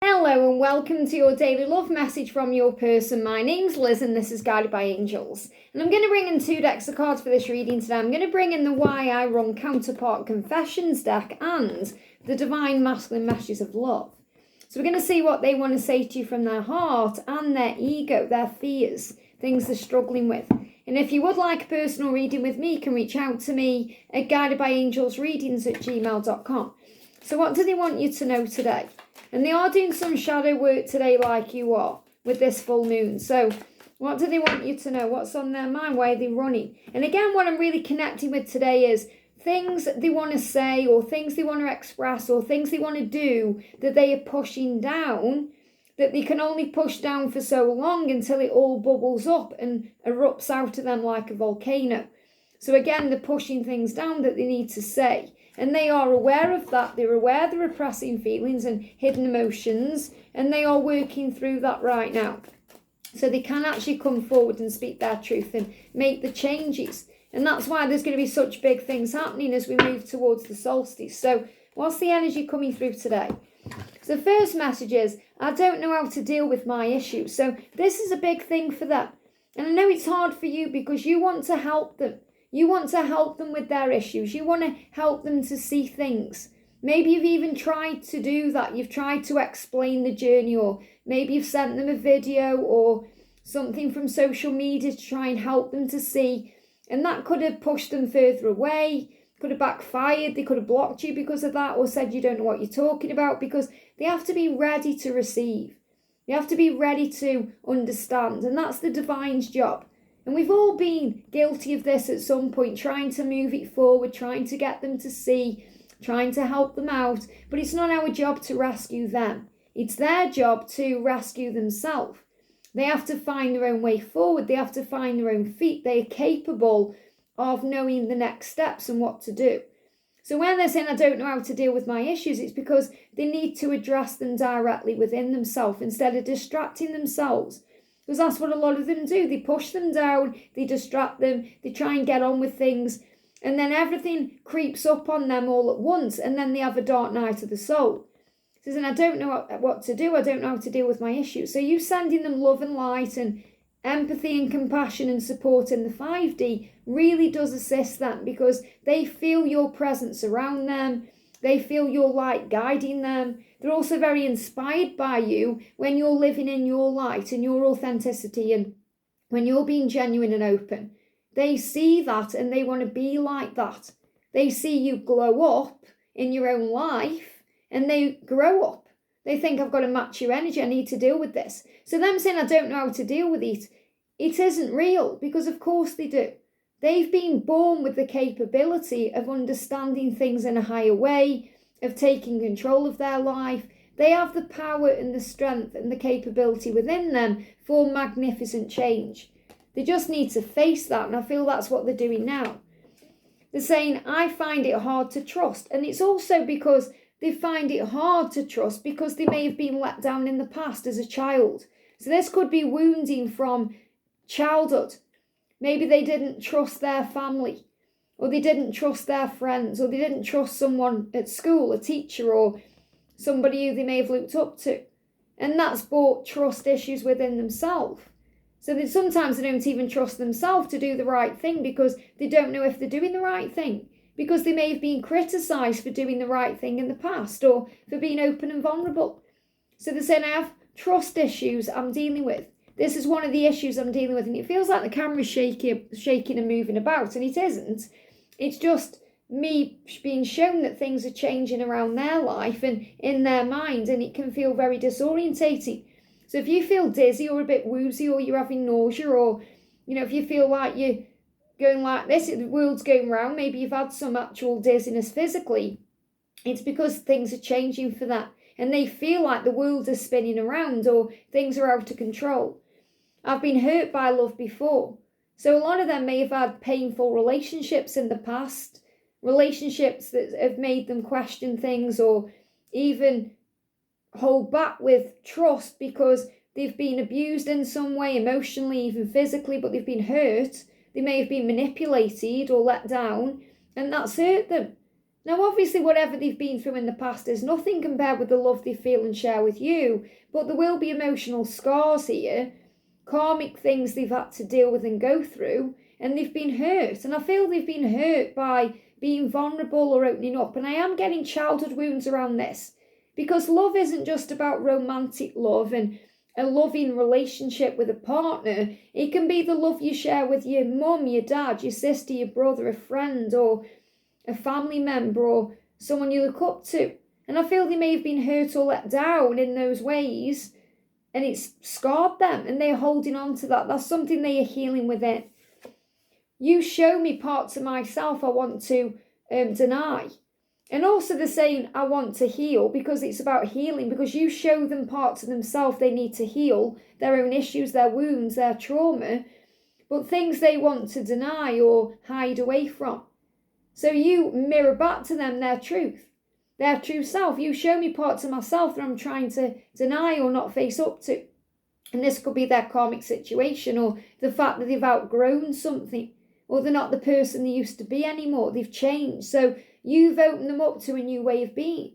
Hello and welcome to your daily love message from your person. My name's Liz and this is Guided by Angels. And I'm going to bring in 2 decks of cards for this reading today. I'm going to bring in the Why I Run Counterpart Confessions deck and the Divine Masculine Messages of Love. So we're going to see what they want to say to you from their heart and their ego, their fears, things they're struggling with. And if you would like a personal reading with me, you can reach out to me at guidedbyangelsreadings@gmail.com. So what do they want you to know today? And they are doing some shadow work today like you are with this full moon. So what do they want you to know? What's on their mind? Why are they running? And again, what I'm really connecting with today is things they want to say or things they want to express or things they want to do that they are pushing down, that they can only push down for so long until it all bubbles up and erupts out of them like a volcano. So again, they're pushing things down that they need to say. And they are aware of that. They're aware of the repressing feelings and hidden emotions. And they are working through that right now. So they can actually come forward and speak their truth and make the changes. And that's why there's going to be such big things happening as we move towards the solstice. So what's the energy coming through today? So the first message is, I don't know how to deal with my issues. So this is a big thing for them. And I know it's hard for you because you want to help them. You want to help them with their issues. You want to help them to see things. Maybe you've even tried to do that. You've tried to explain the journey, or maybe you've sent them a video or something from social media to try and help them to see. And that could have pushed them further away, could have backfired. They could have blocked you because of that, or said you don't know what you're talking about, because they have to be ready to receive. They have to be ready to understand. And that's the divine's job. And we've all been guilty of this at some point, trying to move it forward, trying to get them to see, trying to help them out. But it's not our job to rescue them. It's their job to rescue themselves. They have to find their own way forward. They have to find their own feet. They are capable of knowing the next steps and what to do. So when they're saying, I don't know how to deal with my issues, it's because they need to address them directly within themselves instead of distracting themselves. Because that's what a lot of them do. They push them down, they distract them, they try and get on with things, and then everything creeps up on them all at once, and then they have a dark night of the soul. It says, and I don't know what to do, I don't know how to deal with my issues. So you sending them love and light and empathy and compassion and support in the 5D really does assist them, because they feel your presence around them, they feel your light guiding them. They're also very inspired by you when you're living in your light and your authenticity, and when you're being genuine and open. They see that and they want to be like that. They see you glow up in your own life and they grow up. They think, I've got to match your energy, I need to deal with this. So them saying, I don't know how to deal with it isn't real, because of course they do. They've been born with the capability of understanding things in a higher way, of taking control of their life. They have the power and the strength and the capability within them for magnificent change. They just need to face that, and I feel that's what they're doing now. They're saying, I find it hard to trust. And it's also because they find it hard to trust because they may have been let down in the past as a child. So this could be wounding from childhood. Maybe they didn't trust their family, or they didn't trust their friends, or they didn't trust someone at school, a teacher, or somebody who they may have looked up to. And that's brought trust issues within themselves. So that sometimes they don't even trust themselves to do the right thing because they don't know if they're doing the right thing, because they may have been criticised for doing the right thing in the past, or for being open and vulnerable. So they're saying, I have trust issues I'm dealing with. This is one of the issues I'm dealing with. And it feels like the camera's shaking and moving about, and it isn't. It's just me being shown that things are changing around their life and in their mind, and it can feel very disorientating. So if you feel dizzy or a bit woozy, or you're having nausea, or, if you feel like you're going like this, the world's going round, maybe you've had some actual dizziness physically, it's because things are changing for that. And they feel like the world is spinning around, or things are out of control. I've been hurt by love before. So a lot of them may have had painful relationships in the past, relationships that have made them question things, or even hold back with trust because they've been abused in some way, emotionally, even physically, but they've been hurt. They may have been manipulated or let down, and that's hurt them. Now, obviously, whatever they've been through in the past is nothing compared with the love they feel and share with you, but there will be emotional scars here, karmic things they've had to deal with and go through, and they've been hurt. And I feel they've been hurt by being vulnerable or opening up. And I am getting childhood wounds around this, because love isn't just about romantic love and a loving relationship with a partner. It can be the love you share with your mum, your dad, your sister, your brother, a friend, or a family member, or someone you look up to. And I feel they may have been hurt or let down in those ways, and it's scarred them, and they're holding on to that. That's something they are healing within. You show me parts of myself I want to deny. And also they're saying, I want to heal, because it's about healing, because you show them parts of themselves they need to heal, their own issues, their wounds, their trauma, but things they want to deny or hide away from. So you mirror back to them their truth, their true self. You show me parts of myself that I'm trying to deny or not face up to. And this could be their karmic situation, or the fact that they've outgrown something, or they're not the person they used to be anymore. They've changed. So you've opened them up to a new way of being.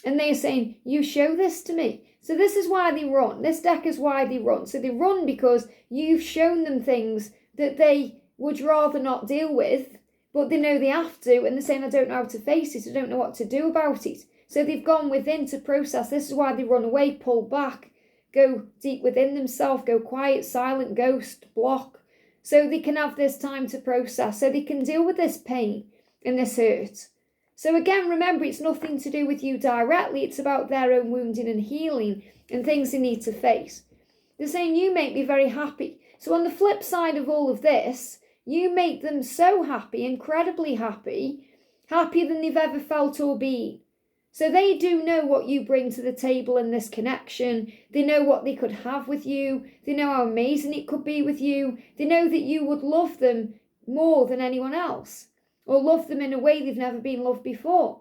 And they're saying, you show this to me. So this is why they run. This deck is why they run. So they run because you've shown them things that they would rather not deal with, but they know they have to. And they're saying, I don't know how to face it. I don't know what to do about it. So they've gone within to process. This is why they run away, pull back, go deep within themselves, go quiet, silent, ghost, block. So they can have this time to process, so they can deal with this pain and this hurt. So again, remember, it's nothing to do with you directly. It's about their own wounding and healing and things they need to face. They're saying, you make me very happy. So on the flip side of all of this, you make them so happy, incredibly happy, happier than they've ever felt or been. So they do know what you bring to the table in this connection. They know what they could have with you. They know how amazing it could be with you. They know that you would love them more than anyone else, or love them in a way they've never been loved before.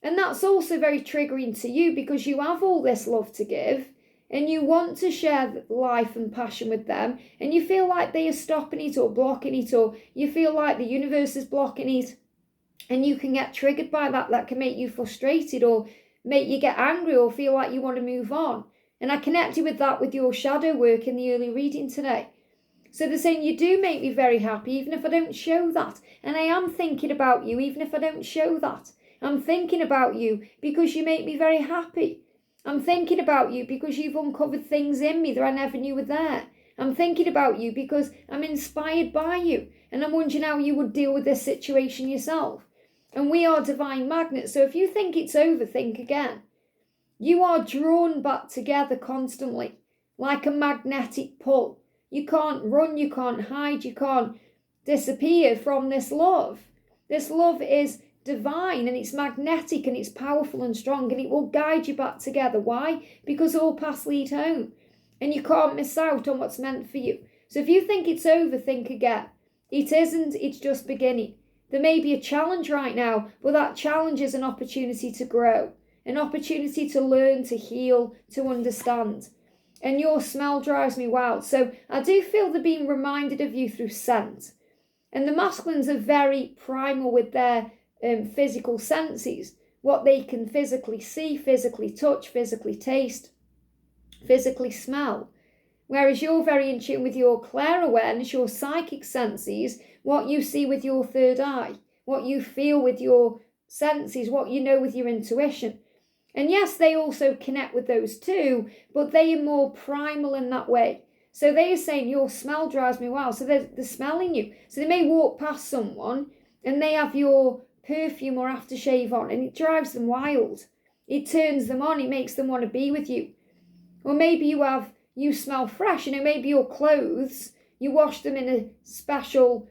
And that's also very triggering to you, because you have all this love to give and you want to share life and passion with them, and you feel like they are stopping it or blocking it, or you feel like the universe is blocking it. And you can get triggered by that. That can make you frustrated or make you get angry or feel like you want to move on. And I connected with that with your shadow work in the early reading today. So they're saying, you do make me very happy, even if I don't show that. And I am thinking about you, even if I don't show that. I'm thinking about you because you make me very happy. I'm thinking about you because you've uncovered things in me that I never knew were there. I'm thinking about you because I'm inspired by you. And I'm wondering how you would deal with this situation yourself. And we are divine magnets. So if you think it's over, think again. You are drawn back together constantly, like a magnetic pull. You can't run, you can't hide, you can't disappear from this love. This love is divine, and it's magnetic, and it's powerful and strong, and it will guide you back together. Why? Because all paths lead home, and you can't miss out on what's meant for you. So if you think it's over, think again. It isn't, it's just beginning. There may be a challenge right now, but that challenge is an opportunity to grow, an opportunity to learn, to heal, to understand. And your smell drives me wild. So I do feel they're being reminded of you through scent. And the masculines are very primal with their physical senses, what they can physically see, physically touch, physically taste, physically smell. Whereas you're very in tune with your clair awareness, your psychic senses, what you see with your third eye, what you feel with your senses, what you know with your intuition. And yes, they also connect with those too, but they are more primal in that way. So they are saying, your smell drives me wild. So they're smelling you. So they may walk past someone and they have your perfume or aftershave on, and it drives them wild. It turns them on. It makes them want to be with you. Or maybe you smell fresh. Maybe your clothes, you wash them in a special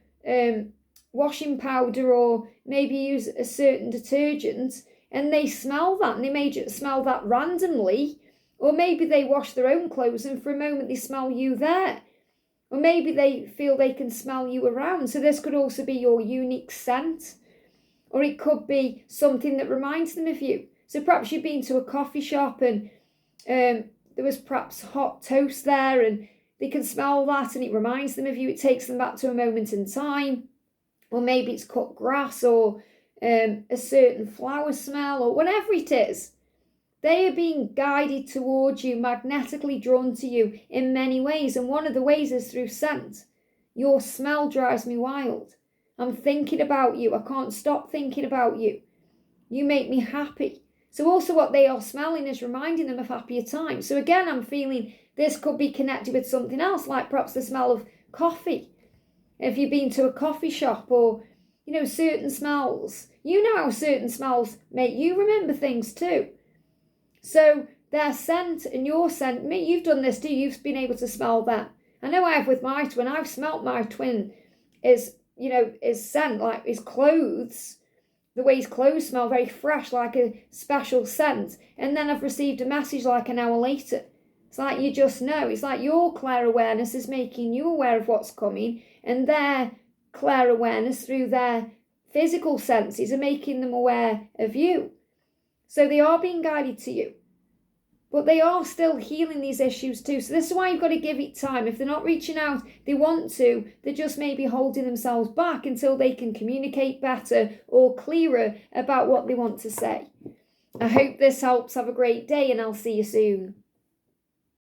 washing powder, or maybe use a certain detergent, and they smell that, and they may just smell that randomly. Or maybe they wash their own clothes and for a moment they smell you there. Or maybe they feel they can smell you around. So this could also be your unique scent. Or it could be something that reminds them of you. So perhaps you've been to a coffee shop and there was perhaps hot toast there, and they can smell that and it reminds them of you. It takes them back to a moment in time. Or maybe it's cut grass, or a certain flower smell, or whatever it is. They are being guided towards you, magnetically drawn to you in many ways. And one of the ways is through scent. Your smell drives me wild. I'm thinking about you. I can't stop thinking about you. You make me happy. So also what they are smelling is reminding them of happier times. So again, I'm feeling this could be connected with something else, like perhaps the smell of coffee. If you've been to a coffee shop, or, certain smells. You know how certain smells make you remember things too. So their scent and your scent, you've done this too. You've been able to smell that. I know I have with my twin. I've smelt my twin his scent, like his clothes. The way his clothes smell very fresh, like a special scent. And then I've received a message like an hour later. It's like you just know. It's like your clear awareness is making you aware of what's coming, and their clear awareness through their physical senses are making them aware of you. So they are being guided to you. But they are still healing these issues too. So this is why you've got to give it time. If they're not reaching out, they want to, they're just maybe holding themselves back until they can communicate better or clearer about what they want to say. I hope this helps. Have a great day, and I'll see you soon.